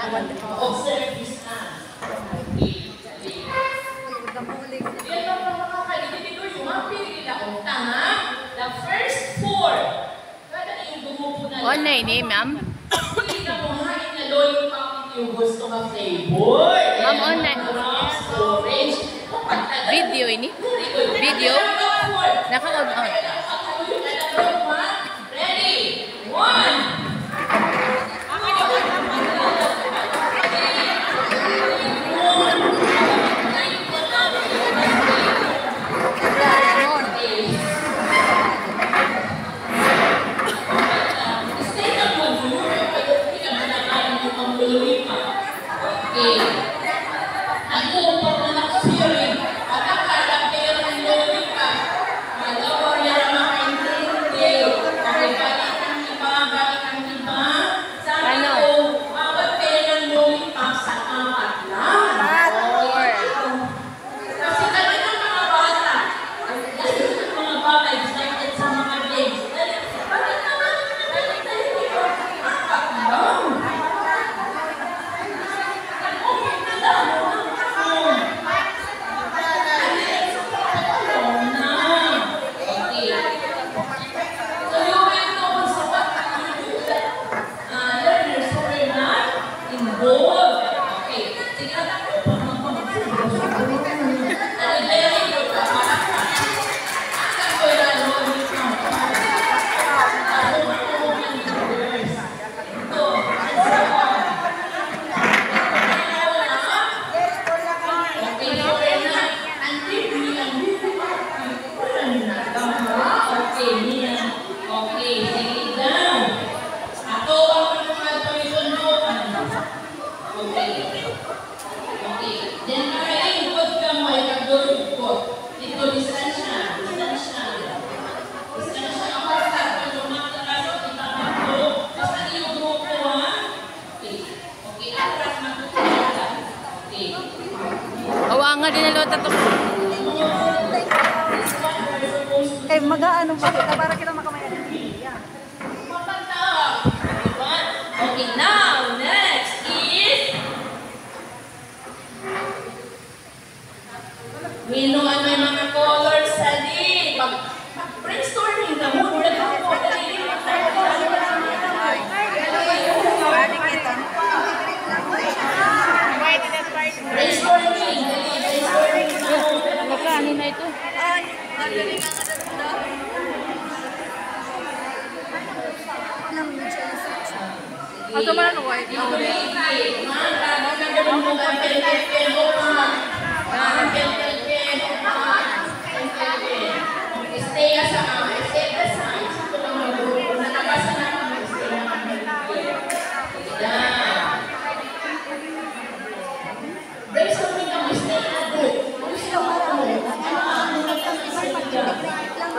Observe this hand. The first four. Online eh, ma'am. Hindi ka kumain na lollipop yung gusto ka flavor. Ma'am, online. Orange. Video ini. Video. Naka-on on. Ready? One. Nga din na to. Eh, mag-ano pa kita para kita makamaya. Okay, now, next is Minuan may mga colors sa di. Brainstorming na mo. Brainstorming. Ano na ito? Ato man ang white. Stay aside. Stay aside. Nalabasa na kami. Brainstorming kami. Stay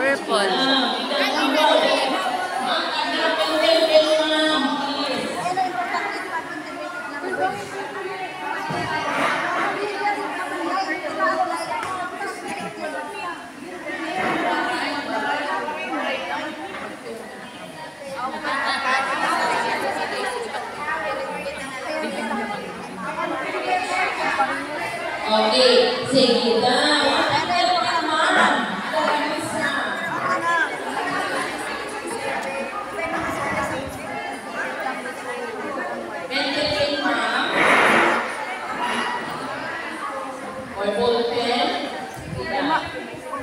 Purple. Okay, sige na.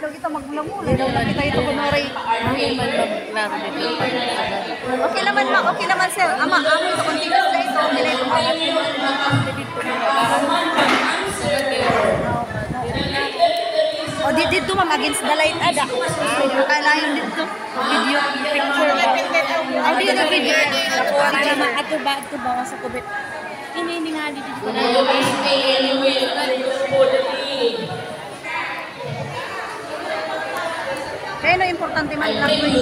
Kita magmula-mula. Kita ito kunwari. Okay naman ma, okay naman sir. Ama, sa continuous na ito. O dito ma'am, against the light ada. Kailangan dito. Video, picture. Audio na video. Ato ba sa kubit. Ini nga dito. Kaya no, importante man lang ito.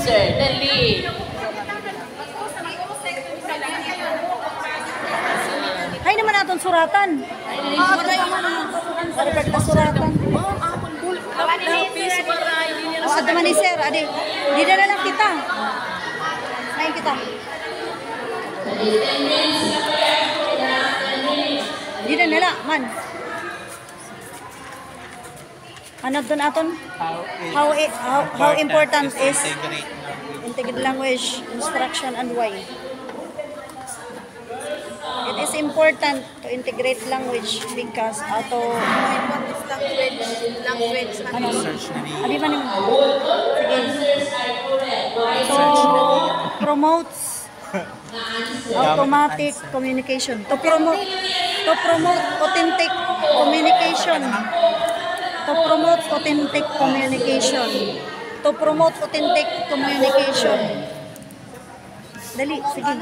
Certainly. Hay naman natin suratan. Perfect na suratan. Ato man ni sir, adi. Di na lang kita. Ngayon kita. Di na nala, man. Ano doon aton? How important is integrated language instruction and why? It is important to integrate language because auto Language. ano? Abi man yung sige. So promotes automatic communication. To promote authentic communication. To promote authentic communication. To promote authentic communication. Dali, sige.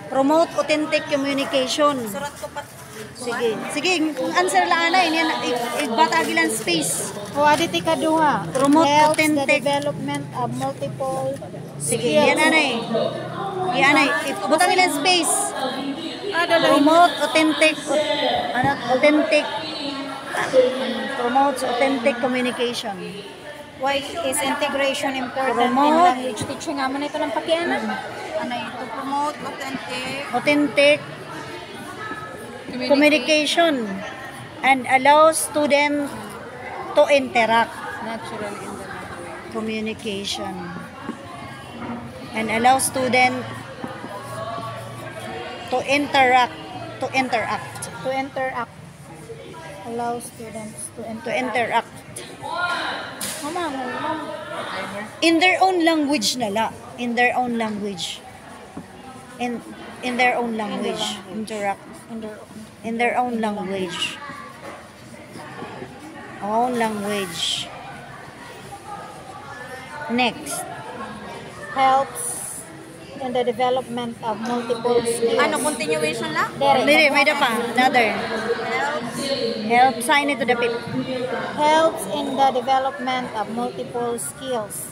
Promote authentic communication. Sige. Sige, answer lang ana ini igbatagilan space. O aditi kaduha. Promote Helps authentic. the development of multiple Sige, yan anay. Yan anay. Butang ilang space. Promote authentic promotes authentic communication. Why is integration important in Promote. language teaching? Amo na ito ng pakianan. Ano ito? Promote authentic. Authentic communication and allow student to interact. Natural in the language. Communication and allow student to interact. Allow students to To interact. Mama, In their own language nala. In their own language. In their own language. Interact. In their own language. Own language. Next. helps in the development of multiple skills. Ano, continuation lang? Dili, may da pa. Another. Help. Sign it to the pip. Helps in the development of multiple skills.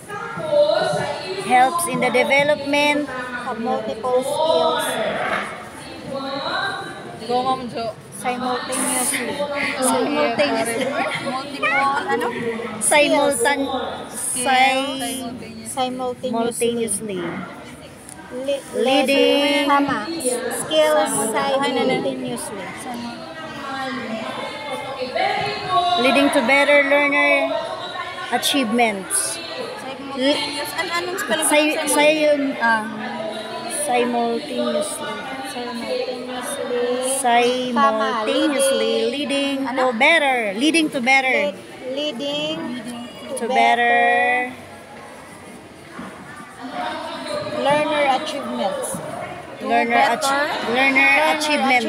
Helps in the development. Of multiple skills Go, Ma'am Jo. simultaneously. Simultaneously. Multiple, ano? Simultaneously. Leading skills simultaneously. Leading to better learner achievements. Simultaneous. Anong spelling? Simultaneously. Simultaneously. Simultaneously leading to better. Leading to better. Leading To better. learner achievements. Learner achievement.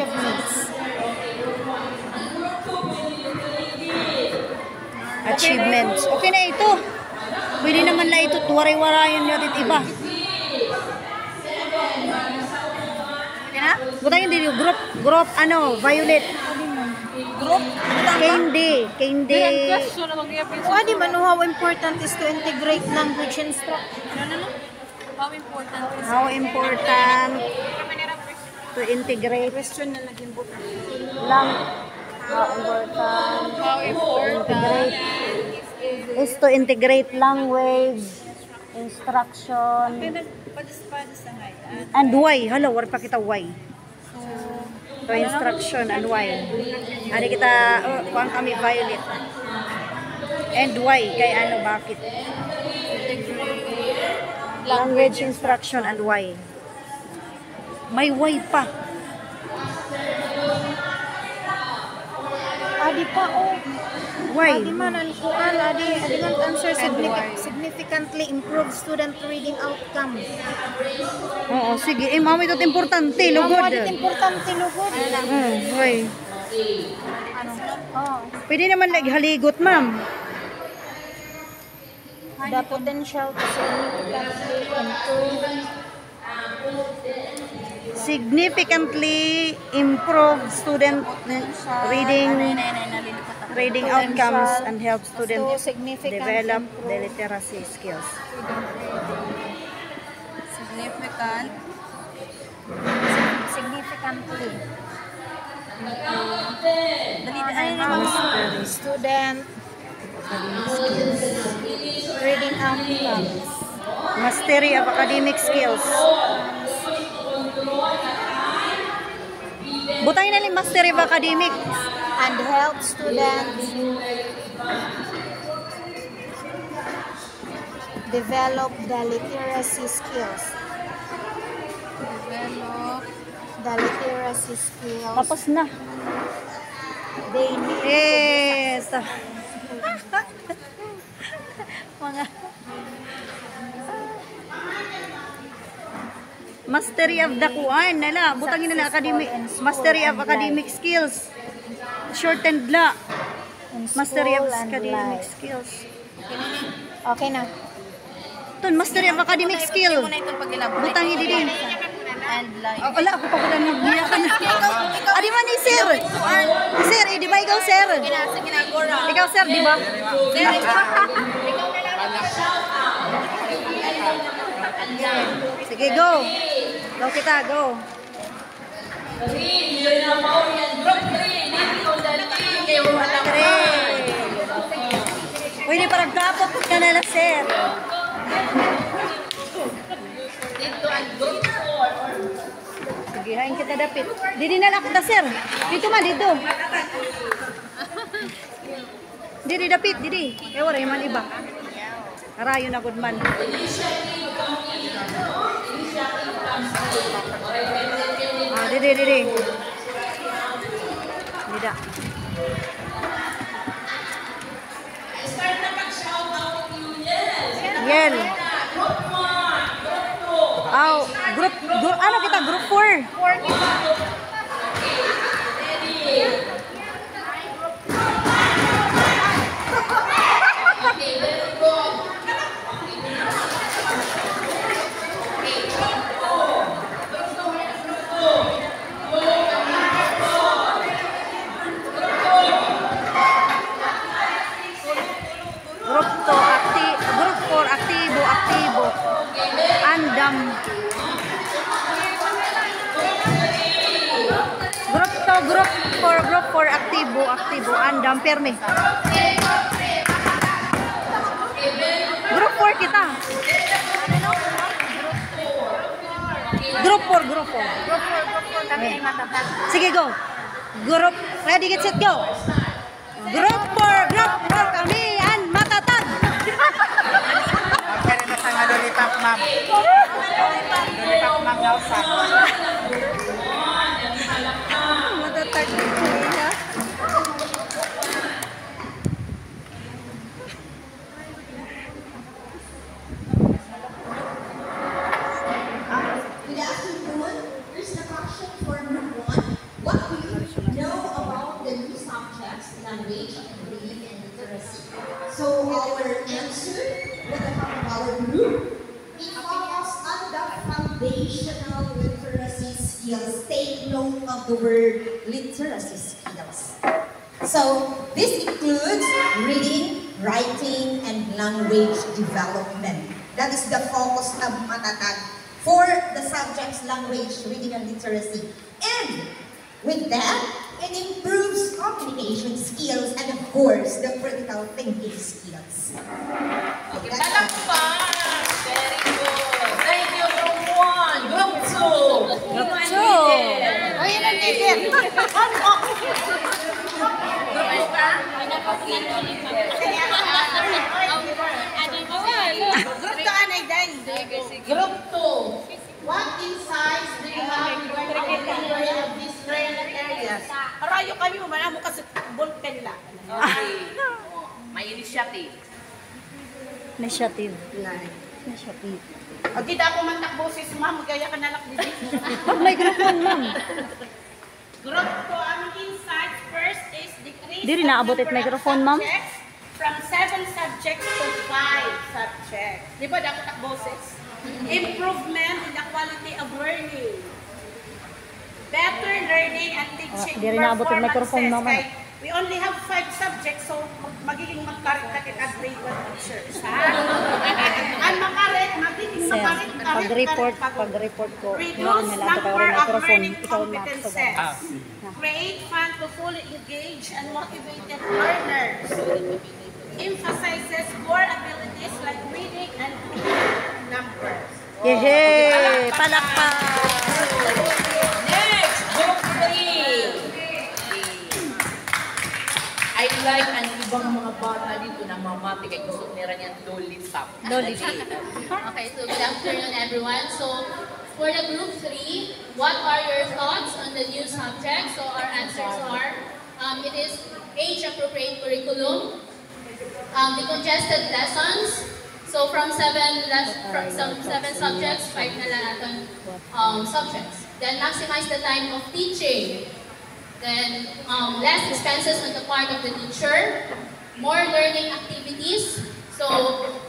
Achievements. Okay na ito. Pwede naman lang ito. Waray-warayan natin iba. Okay na? Butang hindi group Violet. Group? Candy. O di man how important is to integrate language instruction. How important is How important to integrate question na naging book? How important is to integrate language instruction Padis na ngayon. and why. Hello, war pa kita why. To instruction and why. Ano kita, kuhaan kami Violet. And why? Kay ano, bakit? Language instruction and why. May why pa. Adi pa Why? Adi man ang kuan, adi man answer significantly improve student reading outcome. Oo, sige. Mami, ito importante. Lugod. Adi importante lugod. Why? Oh, Pwede naman haligot, ma'am. the potential to Significantly improve student reading outcomes and help students develop the literacy skills. significantly Mastery. student reading outcomes. Mastery of academic skills. Butangin na lang mastery of academic. and help students develop the literacy skills. Develop. The literacy skills Tapos na. they need. Yes. Mga mastery of the kuan nala. Butangin nila academic. Mastery of academic skills. Shortened la. In Mastery of school and academic life. skills. Okay na. Ton, mastery of academic skill. Butang hindi din. And like. Ah, wala ako pa pala nagbiya ka na. Adi man ni sir. Sir, di ba ikaw sir? Sige na, Gora. Ikaw sir, di ba? Sige, go. Go kita, go. Three, yun na po yan. Group 3, dito dali. Kayo wala pa. Pwede parang kapot ka na lang sir. Dito ang group 4. Sige, hain kita dapit. Didi na lang kita sir. Dito man, dito. Didi dapit, didi. Kaya wala yung man iba. Karayo na good man. Ah, didi, didi. Dida. Start na mag-shoutout yun yan. Yel. Group 1, group 2. Aw, group, ano kita? Group 4. Okay, very good. Group 2, group 4, aktibo, aktibo. Andam. Group 2, group 4, aktibo, aktibo. Andam, perme. Group 4 kita. Group 4, group 4. Kami ay matatag. Sige, go. Group, ready, get set, go. Group 4 kami ang matatag. Pero na sa lollipop, ma'am. Lollipop, ma'am, nausan. Matatag niya. Good afternoon. Here's the question for group 1. What do you know about the new subjects, language, reading, and literacy? So our answer with the help of our group, it falls on the foundational literacy skills. Take note of the word literacy skills. So this includes reading, writing, and language development. That is the focus of Matatag for the subjects language, reading, and literacy. And with that, it improves communication skills and of course, the critical thinking skills. Okay, palakpan. Very good. Thank you, group 1. Group 2. Group 2. Ayun ang ticket. Group to anay day. Group 2. What insights do you have regarding the theory of these relevant areas? Arayo kami mo kasi ballpen la. Okay. May initiative. Initiative. Initiative. O di ako man takboses ma'am, gaya ka nalak dito. Pag may group 1, ma'am. Group to among insights first is decrease Di rin naabot it microphone, ma'am. from 7 subjects to 5 subjects. Di ba dapat takboses? Improvement in the quality of learning. Better learning and teaching di rin naabot yung microphone, ma'am. Kay we only have 5 subjects, so magiging makarit na kita grade 1 teachers. Ha? Ang makarit, magiging Sir, makarit, pag-report ko, reduce nila ito number kayo of microphone. learning Ikaw na competences. Create fun to fully engage and motivated learners. Emphasizes core abilities like reading and numbers. Yehey! Palakpak! Next, group 3. ng mama, kay gusto nila niyan lollipop. Lollipop. Okay, so good afternoon everyone. So for the group 3, what are your thoughts on the new subject? So our answers are, it is age-appropriate curriculum, the congested lessons. So from 7 subjects, 5 na lang natin subjects. Then maximize the time of teaching. Then less expenses on the part of the teacher. More learning activities. So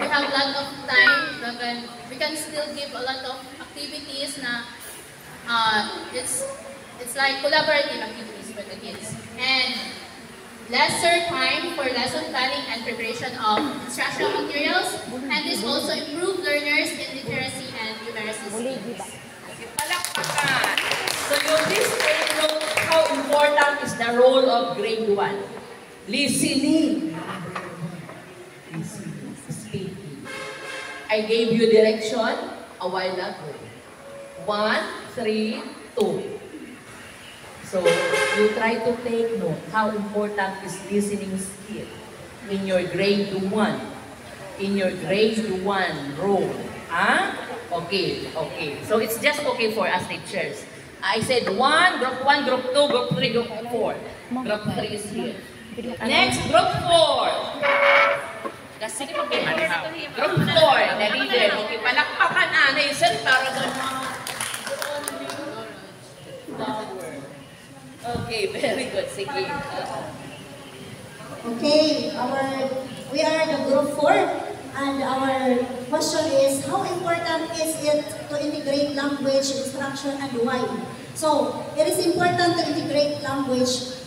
we have a lot of time. We can still give a lot of activities na it's like collaborative activities for the kids. And lesser time for lesson planning and preparation of instructional materials. And this also improve learners in literacy and numeracy skills. Palakpakan! So yung this take note how important is the role of grade 1. Listening. Listening. Speaking. I gave you direction a while ago. 1, 3, 2. So you try to take note how important is listening skill in your grade 1. In your grade 1 role. Ah? Okay, okay. So it's just okay for us teachers. I said 1, group 1, group 2, group 3, group 4. Group 3 is here. Next, group 4. Kasi group 4, the leader. Okay, palakpakan Nathan para doon. Okay, very good. Sige. Okay, we are the group 4. And our question is, how important is it to integrate language instruction and why? So, it is important to integrate language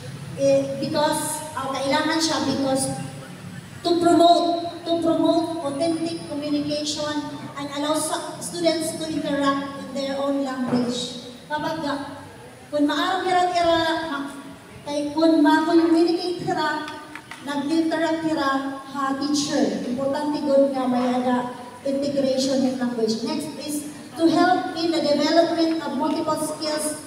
because kailangan siya because to promote authentic communication and allow students to interact in their own language. Kapag kung maaraw kung ma-communicate nag-interact teacher. Importante good nga may integration in language. Next is to help in the development of multiple skills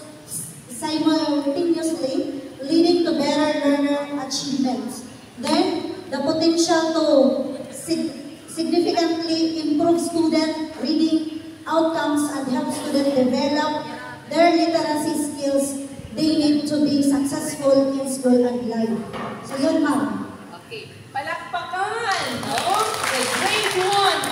simultaneously, leading to better learner achievements. Then, the potential to significantly improve student reading outcomes and help students develop their literacy skills they need to be successful in school and life. So yun, ma'am. Okay, palakpakan! Okay, grade 1,